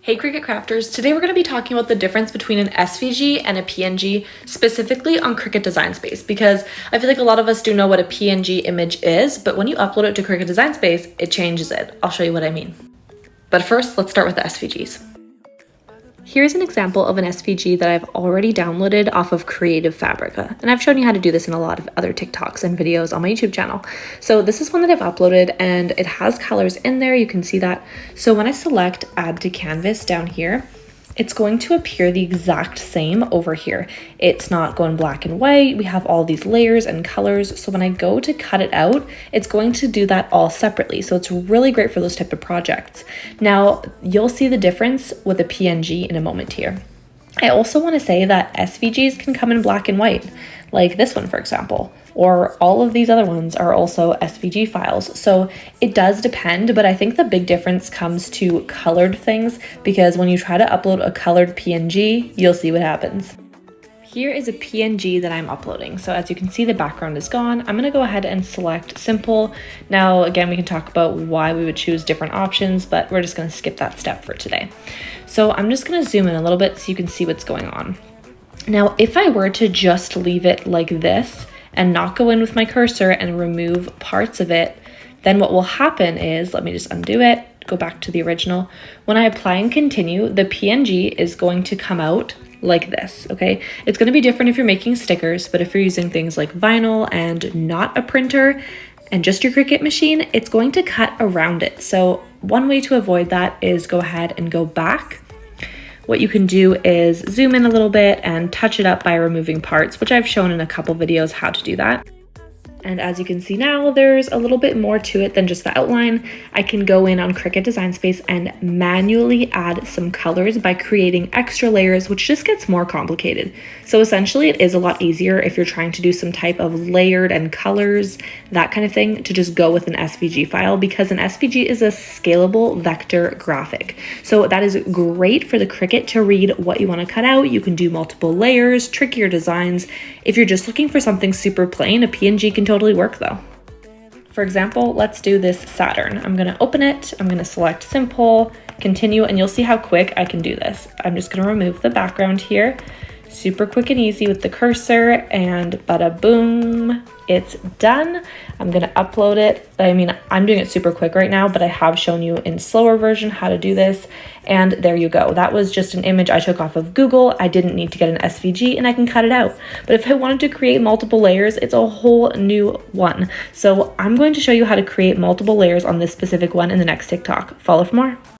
Hey Cricut Crafters, today we're going to be talking about the difference between an SVG and a PNG, specifically on Cricut Design Space, because I feel like a lot of us do know what a PNG image is, but when you upload it to Cricut Design Space, it changes it. I'll show you what I mean. But first, let's start with the SVGs. Here's an example of an SVG that I've already downloaded off of Creative Fabrica, and I've shown you how to do this in a lot of other TikToks and videos on my YouTube channel. So this is one that I've uploaded and it has colors in there, you can see that. So when I select Add to Canvas down here, it's going to appear the exact same over here. It's not going black and white. We have all these layers and colors. So when I go to cut it out, it's going to do that all separately. So it's really great for those type of projects. Now, you'll see the difference with a PNG in a moment here. I also want to say that SVGs can come in black and white, like this one, for example, or all of these other ones are also SVG files. So it does depend, but I think the big difference comes to colored things, because when you try to upload a colored PNG, you'll see what happens. Here is a PNG that I'm uploading. So as you can see, the background is gone. I'm gonna go ahead and select simple. Now, again, we can talk about why we would choose different options, but we're just gonna skip that step for today. So I'm just gonna zoom in a little bit so you can see what's going on. Now, if I were to just leave it like this and not go in with my cursor and remove parts of it, then what will happen is, let me just undo it, go back to the original. When I apply and continue, the PNG is going to come out like this, okay? It's gonna be different if you're making stickers, but if you're using things like vinyl and not a printer and just your Cricut machine, it's going to cut around it. So one way to avoid that is go ahead and go back. What you can do is zoom in a little bit and touch it up by removing parts, which I've shown in a couple videos how to do that. And as you can see now, there's a little bit more to it than just the outline. I can go in on Cricut Design Space and manually add some colors by creating extra layers, which just gets more complicated. So essentially it is a lot easier if you're trying to do some type of layered and colors, that kind of thing, to just go with an SVG file, because an SVG is a scalable vector graphic. So that is great for the Cricut to read what you want to cut out. You can do multiple layers, trickier designs. If you're just looking for something super plain, a PNG can totally work though. For example, let's do this Saturn. I'm gonna open it, I'm gonna select simple, continue, and you'll see how quick I can do this. I'm just gonna remove the background here. Super quick and easy with the cursor, and bada boom, it's done. I'm gonna upload it. I mean, I'm doing it super quick right now, but I have shown you in slower version how to do this, and there you go. That was just an image I took off of Google. I didn't need to get an SVG, and I can cut it out. But if I wanted to create multiple layers, it's a whole new one. So I'm going to show you how to create multiple layers on this specific one in the next TikTok. Follow for more.